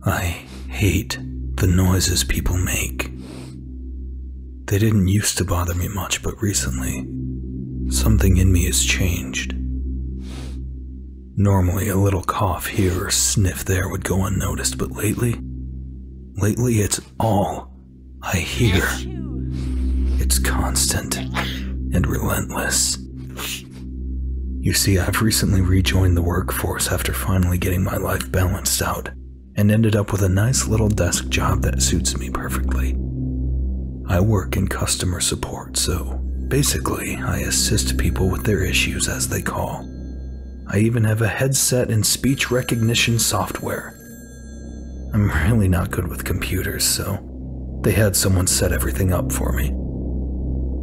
I hate the noises people make. They didn't used to bother me much, but recently, something in me has changed. Normally, a little cough here or sniff there would go unnoticed, but lately it's all I hear. It's constant and relentless. You see, I've recently rejoined the workforce after finally getting my life balanced out, and ended up with a nice little desk job that suits me perfectly. I work in customer support, so basically I assist people with their issues as they call. I even have a headset and speech recognition software. I'm really not good with computers, so they had someone set everything up for me.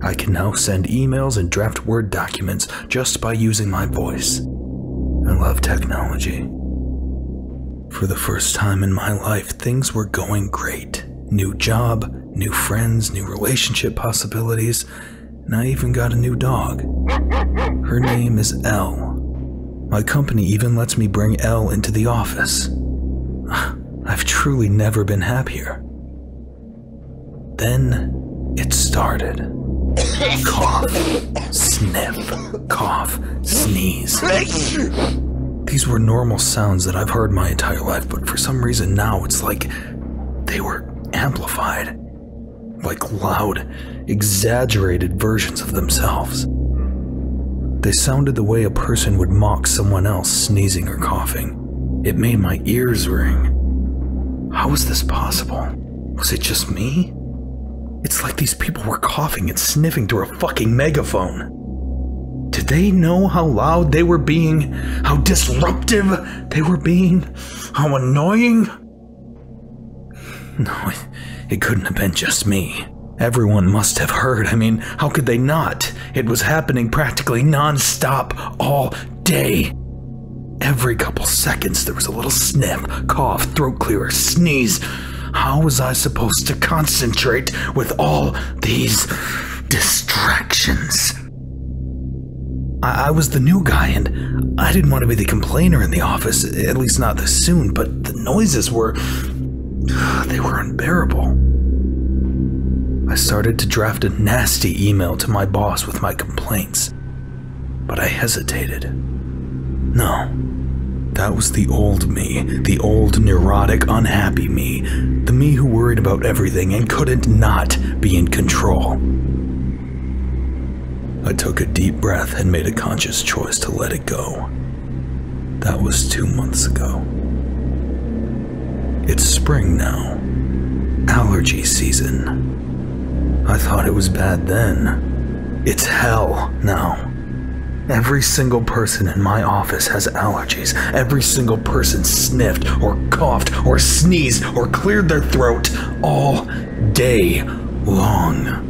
I can now send emails and draft Word documents just by using my voice. I love technology. For the first time in my life, things were going great. New job, new friends, new relationship possibilities, and I even got a new dog. Her name is Elle. My company even lets me bring Elle into the office. I've truly never been happier. Then it started. Cough, sniff, cough, sneeze. These were normal sounds that I've heard my entire life, but for some reason now it's like they were amplified. Like loud, exaggerated versions of themselves. They sounded the way a person would mock someone else sneezing or coughing. It made my ears ring. How was this possible? Was it just me? It's like these people were coughing and sniffing through a fucking megaphone. Did they know how loud they were being? How disruptive they were being? How annoying? No, it couldn't have been just me. Everyone must have heard. I mean, how could they not? It was happening practically non-stop all day. Every couple seconds there was a little sniff, cough, throat clearer, sneeze. How was I supposed to concentrate with all these distractions? I was the new guy, and I didn't want to be the complainer in the office, at least not this soon, but the noises were... they were unbearable. I started to draft a nasty email to my boss with my complaints, but I hesitated. No, that was the old me, the old neurotic, unhappy me, the me who worried about everything and couldn't not be in control. I took a deep breath and made a conscious choice to let it go. That was 2 months ago. It's spring now. Allergy season. I thought it was bad then. It's hell now. Every single person in my office has allergies. Every single person sniffed or coughed or sneezed or cleared their throat all day long.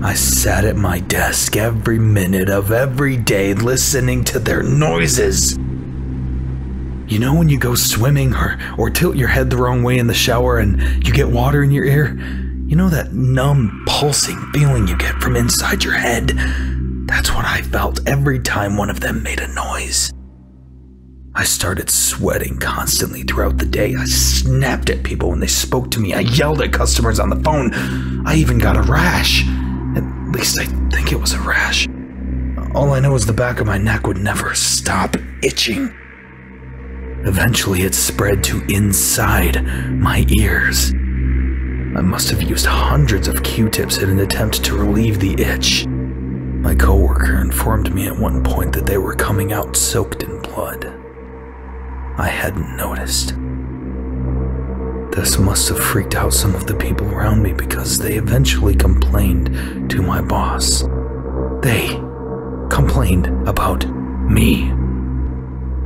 I sat at my desk every minute of every day listening to their noises. You know when you go swimming or tilt your head the wrong way in the shower and you get water in your ear? You know that numb, pulsing feeling you get from inside your head? That's what I felt every time one of them made a noise. I started sweating constantly throughout the day. I snapped at people when they spoke to me. I yelled at customers on the phone. I even got a rash. At least I think it was a rash. All I know is the back of my neck would never stop itching. Eventually it spread to inside my ears. I must have used hundreds of Q-tips in an attempt to relieve the itch. My coworker informed me at one point that they were coming out soaked in blood. I hadn't noticed. This must have freaked out some of the people around me because they eventually complained to my boss. They complained about me.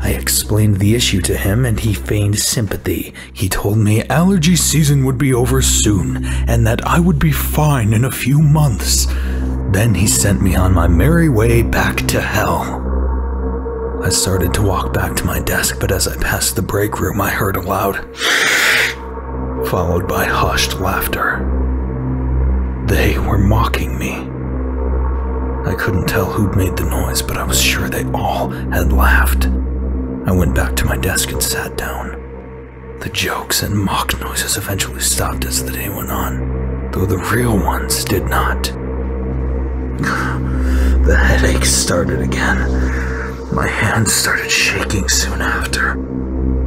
I explained the issue to him and he feigned sympathy. He told me allergy season would be over soon and that I would be fine in a few months. Then he sent me on my merry way back to hell. I started to walk back to my desk, but as I passed the break room I heard a loud followed by hushed laughter. They were mocking me. I couldn't tell who'd made the noise, but I was sure they all had laughed. I went back to my desk and sat down. The jokes and mock noises eventually stopped as the day went on, though the real ones did not. The headaches started again. My hands started shaking soon after.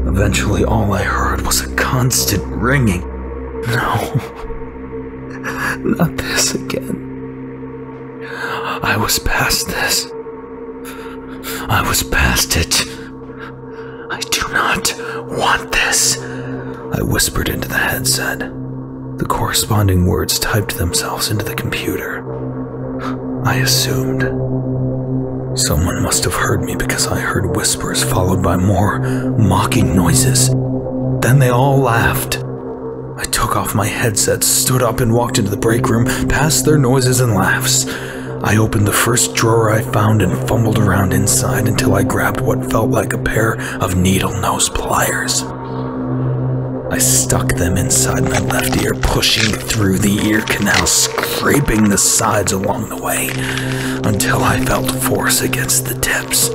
Eventually, all I heard was a constant ringing. No, not this again. I was past this. I was past it. I do not want this, I whispered into the headset. The corresponding words typed themselves into the computer. I assumed. Someone must have heard me because I heard whispers followed by more mocking noises. Then they all laughed. I took off my headset, stood up, and walked into the break room, past their noises and laughs. I opened the first drawer I found and fumbled around inside until I grabbed what felt like a pair of needle-nose pliers. I stuck them inside my left ear, pushing through the ear canal, scraping the sides along the way, until I felt force against the tips.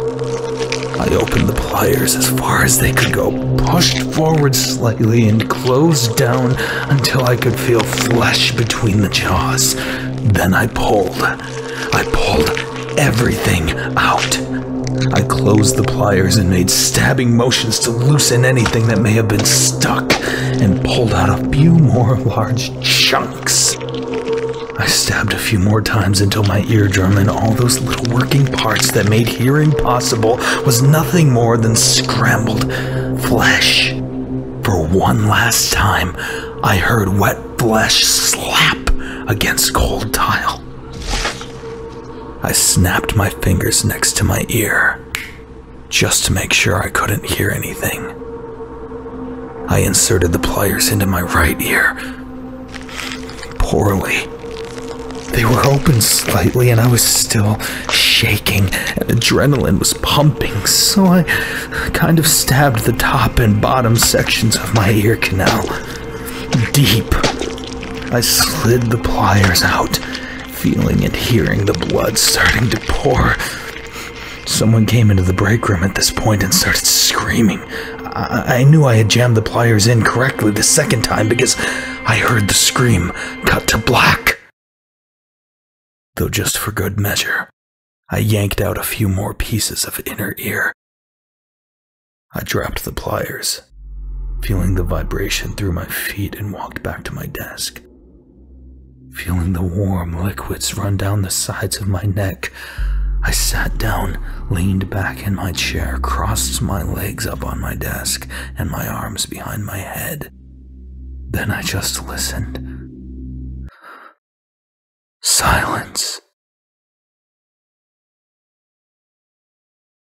I opened the pliers as far as they could go, pushed forward slightly, and closed down until I could feel flesh between the jaws. Then I pulled everything out. I closed the pliers and made stabbing motions to loosen anything that may have been stuck, and pulled out a few more large chunks. I stabbed a few more times until my eardrum and all those little working parts that made hearing possible was nothing more than scrambled flesh. For one last time, I heard wet flesh slap against cold tile. I snapped my fingers next to my ear, just to make sure I couldn't hear anything. I inserted the pliers into my right ear. Poorly. They were open slightly and I was still shaking and adrenaline was pumping, so I kind of stabbed the top and bottom sections of my ear canal deep. I slid the pliers out, feeling and hearing the blood starting to pour. Someone came into the break room at this point and started screaming. I knew I had jammed the pliers in correctly the second time because I heard the scream cut to black. Though just for good measure, I yanked out a few more pieces of inner ear. I dropped the pliers, feeling the vibration through my feet, and walked back to my desk. Feeling the warm liquids run down the sides of my neck, I sat down, leaned back in my chair, crossed my legs up on my desk, and my arms behind my head. Then I just listened. Silence.